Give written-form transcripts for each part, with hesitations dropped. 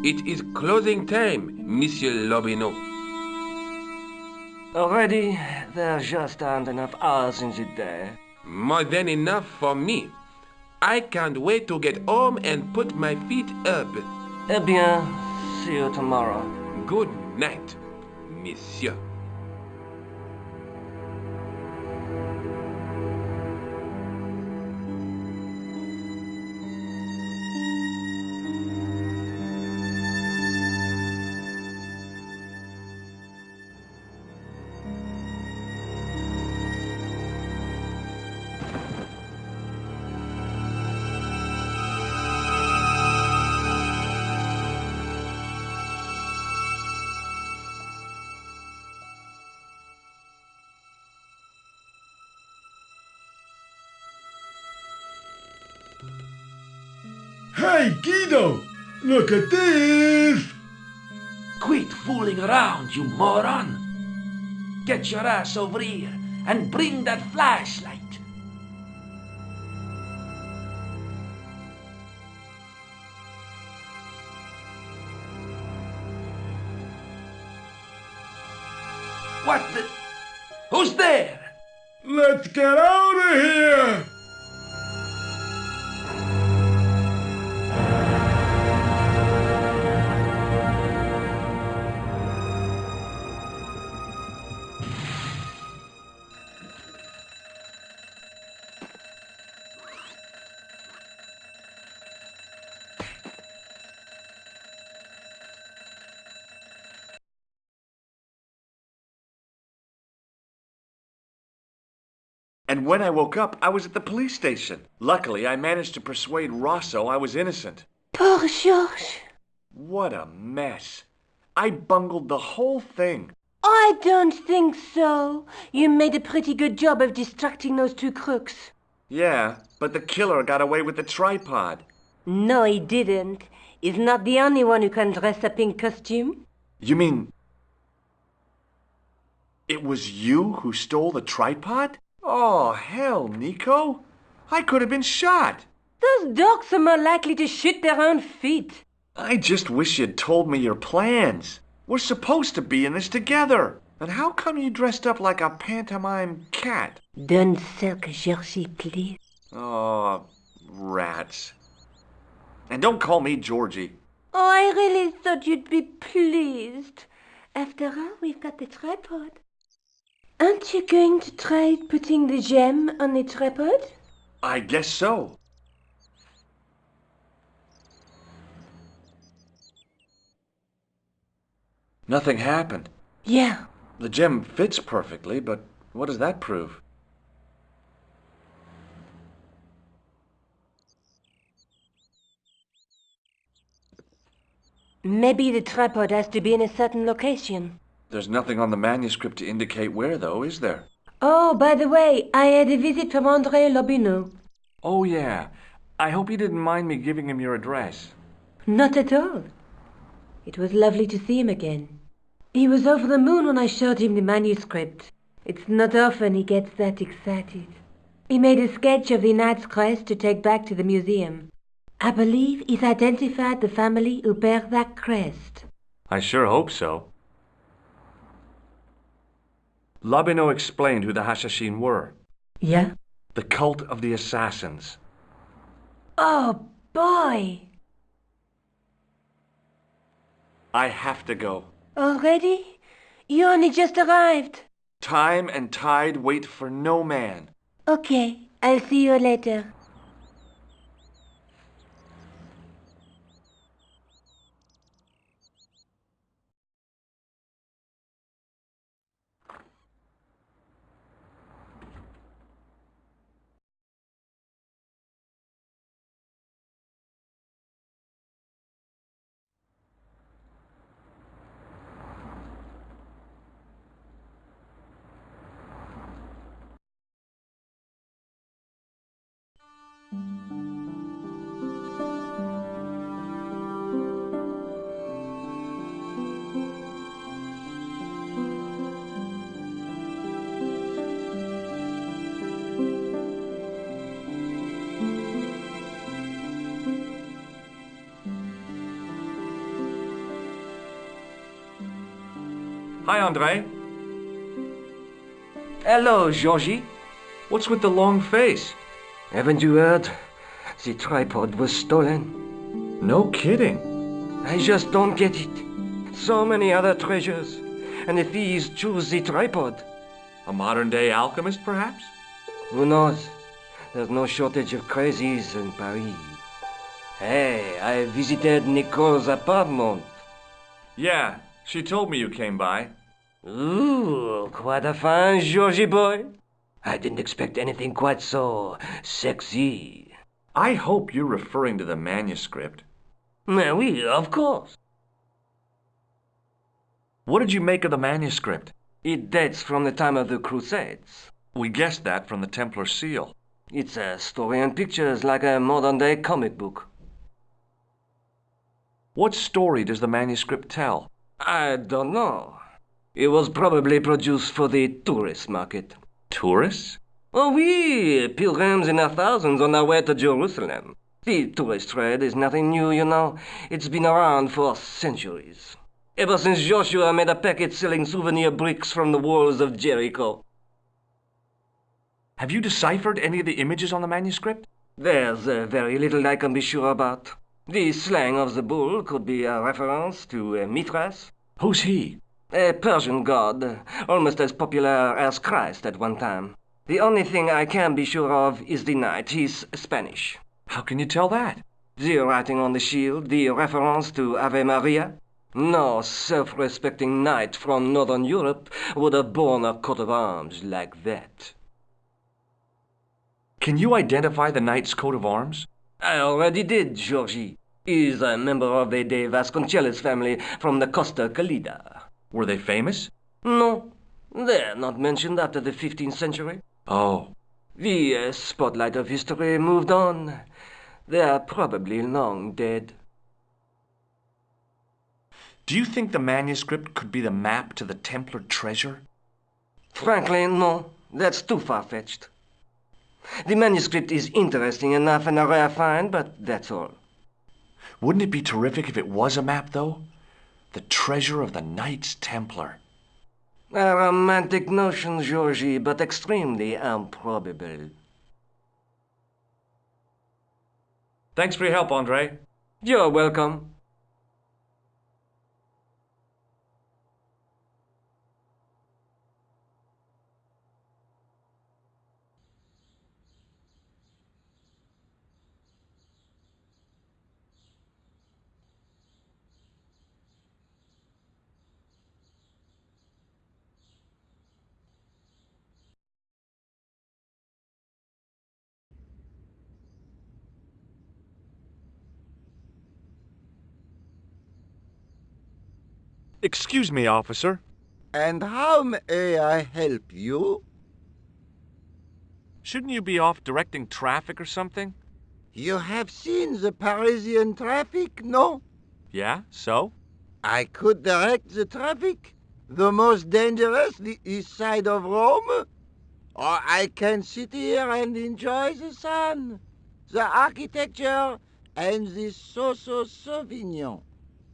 It is closing time, Monsieur Lobineau. Already, there just aren't enough hours in the day. More than enough for me. I can't wait to get home and put my feet up. Eh bien, see you tomorrow. Good night, Monsieur. Hey, Guido! Look at this! Quit fooling around, you moron! Get your ass over here and bring that flashlight. What the? Who's there? Let's get out of here! And when I woke up, I was at the police station. Luckily, I managed to persuade Rosso I was innocent. Poor Georges. What a mess. I bungled the whole thing. I don't think so. You made a pretty good job of distracting those two crooks. Yeah, but the killer got away with the tripod. No, he didn't. He's not the only one who can dress up in costume. You mean... it was you who stole the tripod? Oh, hell, Nico. I could have been shot. Those dogs are more likely to shoot their own feet. I just wish you'd told me your plans. We're supposed to be in this together. And how come you dressed up like a pantomime cat? Don't sulk, Georgie, please. Oh, rats. And don't call me Georgie. Oh, I really thought you'd be pleased. After all, we've got the tripod. Aren't you going to try putting the gem on the tripod? I guess so. Nothing happened. Yeah. The gem fits perfectly, but what does that prove? Maybe the tripod has to be in a certain location. There's nothing on the manuscript to indicate where, though, is there? Oh, by the way, I had a visit from André Lobineau. Oh, yeah. I hope you didn't mind me giving him your address. Not at all. It was lovely to see him again. He was over the moon when I showed him the manuscript. It's not often he gets that excited. He made a sketch of the knight's crest to take back to the museum. I believe he's identified the family who bear that crest. I sure hope so. Lobineau explained who the Hashashin were. Yeah? The cult of the assassins. Oh, boy! I have to go. Already? You only just arrived. Time and tide wait for no man. Okay, I'll see you later. Hi, Andre. Hello, Georgie. What's with the long face? Haven't you heard? The tripod was stolen. No kidding. I just don't get it. So many other treasures, and the thieves choose the tripod. A modern-day alchemist, perhaps? Who knows? There's no shortage of crazies in Paris. Hey, I visited Nico's apartment. Yeah, she told me you came by. Ooh, quite a fine Georgie boy. I didn't expect anything quite so sexy. I hope you're referring to the manuscript. Oui, of course. What did you make of the manuscript? It dates from the time of the Crusades. We guessed that from the Templar seal. It's a story and pictures like a modern-day comic book. What story does the manuscript tell? I don't know. It was probably produced for the tourist market. Tourists? Oh, oui, pilgrims in their thousands on their way to Jerusalem. The tourist trade is nothing new, you know. It's been around for centuries. Ever since Joshua made a packet selling souvenir bricks from the walls of Jericho. Have you deciphered any of the images on the manuscript? There's very little I can be sure about. The slang of the bull could be a reference to Mithras. Who's he? A Persian god, almost as popular as Christ at one time. The only thing I can be sure of is the knight. He's Spanish. How can you tell that? The writing on the shield, the reference to Ave Maria. No self-respecting knight from Northern Europe would have borne a coat of arms like that. Can you identify the knight's coat of arms? I already did, Georgie. He's a member of the De Vasconcelos family from the Costa Calida. Were they famous? No, they're not mentioned after the 15th century. Oh. The spotlight of history moved on. They're probably long dead. Do you think the manuscript could be the map to the Templar treasure? Frankly, no. That's too far-fetched. The manuscript is interesting enough and a rare find, but that's all. Wouldn't it be terrific if it was a map, though? The treasure of the Knights Templar. A romantic notion, Georgie, but extremely improbable. Thanks for your help, Andre. You're welcome. Excuse me, officer. And how may I help you? Shouldn't you be off directing traffic or something? You have seen the Parisian traffic, no? Yeah, so? I could direct the traffic. The most dangerous, the east side of Rome. Or I can sit here and enjoy the sun, the architecture, and the Sauvignon.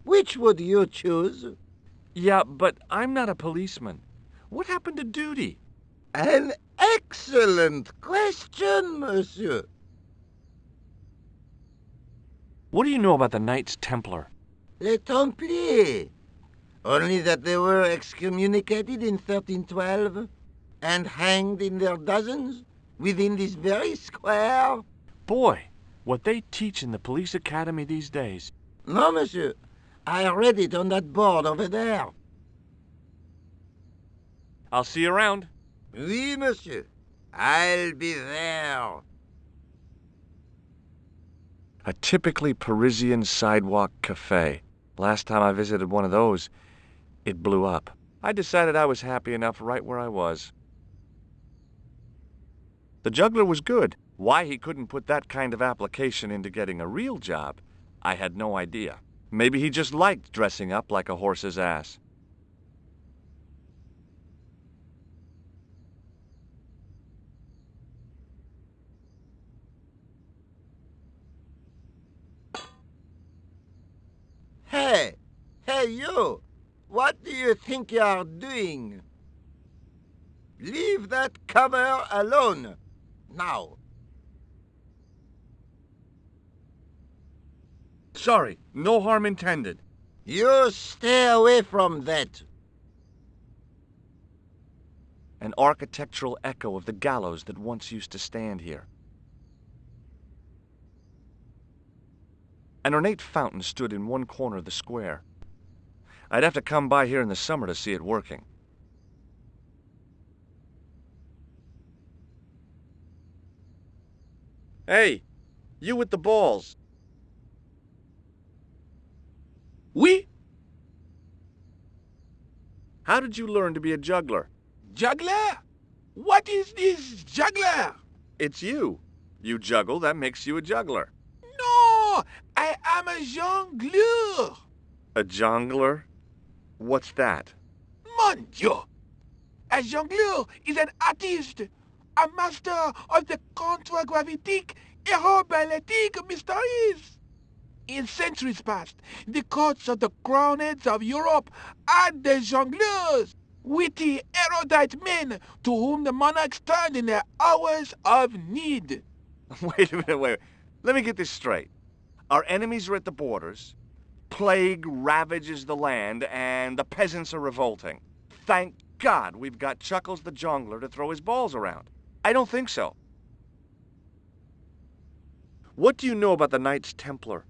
Which would you choose? Yeah, but I'm not a policeman. What happened to duty? An excellent question, monsieur. What do you know about the Knights Templar? Les Templiers. Only that they were excommunicated in 1312 and hanged in their dozens within this very square. Boy, what they teach in the police academy these days. No, monsieur. I read it on that board over there. I'll see you around. Oui, monsieur. I'll be there. A typically Parisian sidewalk cafe. Last time I visited one of those, it blew up. I decided I was happy enough right where I was. The juggler was good. Why he couldn't put that kind of application into getting a real job, I had no idea. Maybe he just liked dressing up like a horse's ass. Hey, you! What do you think you are doing? Leave that cover alone. Now. Sorry, no harm intended. You stay away from that. An architectural echo of the gallows that once used to stand here. An ornate fountain stood in one corner of the square. I'd have to come by here in the summer to see it working. Hey, you with the balls. Oui? How did you learn to be a juggler? Juggler? What is this juggler? It's you. You juggle, that makes you a juggler. No, I am a jongleur. A jongler? What's that? Mon Dieu! A jongleur is an artist, a master of the contragravitic aeroballetic mysteries. In centuries past, the courts of the crowned heads of Europe had the jongleurs, witty, erudite men to whom the monarchs turned in their hours of need. Wait a minute, wait. Let me get this straight. Our enemies are at the borders, plague ravages the land, and the peasants are revolting. Thank God we've got Chuckles the Jongler to throw his balls around. I don't think so. What do you know about the Knights Templar?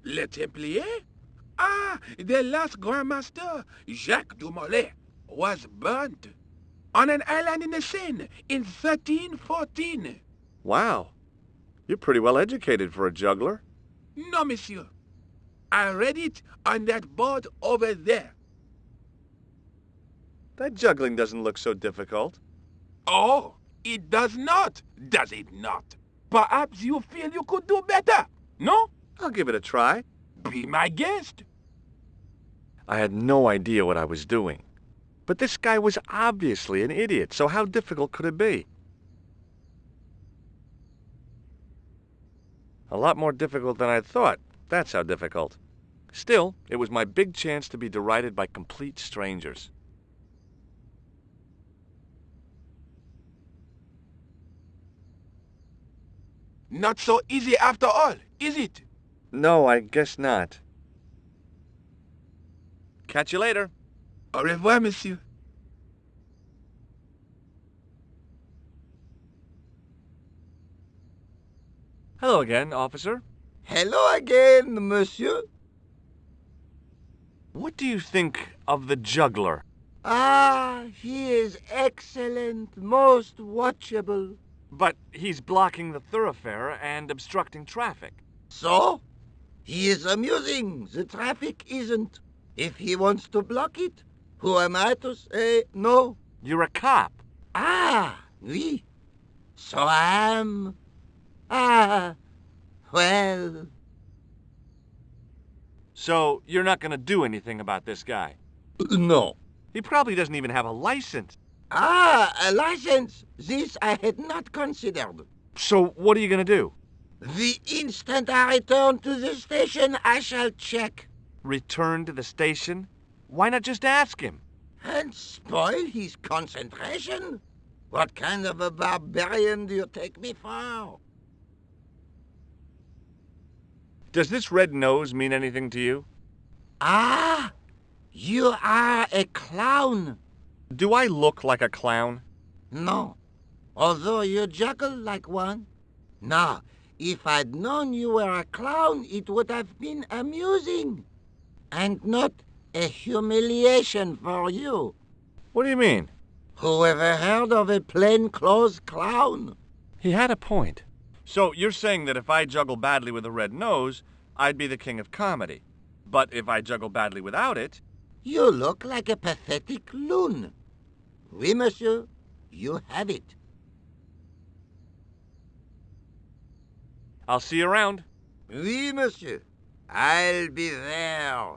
Les Templiers? Ah, their last Grand Master, Jacques du Molay, was burnt on an island in the Seine in 1314. Wow. You're pretty well educated for a juggler. No, monsieur. I read it on that board over there. That juggling doesn't look so difficult. Oh, it does not, does it not? Perhaps you feel you could do better, no? I'll give it a try. Be my guest. I had no idea what I was doing. But this guy was obviously an idiot, so how difficult could it be? A lot more difficult than I'd thought. That's how difficult. Still, it was my big chance to be derided by complete strangers. Not so easy after all, is it? No, I guess not. Catch you later. Au revoir, monsieur. Hello again, officer. Hello again, monsieur. What do you think of the juggler? Ah, he is excellent, most watchable. But he's blocking the thoroughfare and obstructing traffic. So? He is amusing, the traffic isn't. If he wants to block it, who am I to say no? You're a cop. Ah, oui. So I am. Ah, well. So you're not going to do anything about this guy? No. He probably doesn't even have a license. Ah, a license. This I had not considered. So what are you going to do? The instant I return to the station, I shall check. Return to the station? Why not just ask him? And spoil his concentration? What kind of a barbarian do you take me for? Does this red nose mean anything to you? Ah, you are a clown. Do I look like a clown? No, although you juggle like one. Now, if I'd known you were a clown, it would have been amusing. And not a humiliation for you. What do you mean? Who ever heard of a plainclothes clown? He had a point. So you're saying that if I juggle badly with a red nose, I'd be the king of comedy. But if I juggle badly without it... You look like a pathetic loon. Oui, monsieur, you have it. I'll see you around. Oui, monsieur. I'll be there.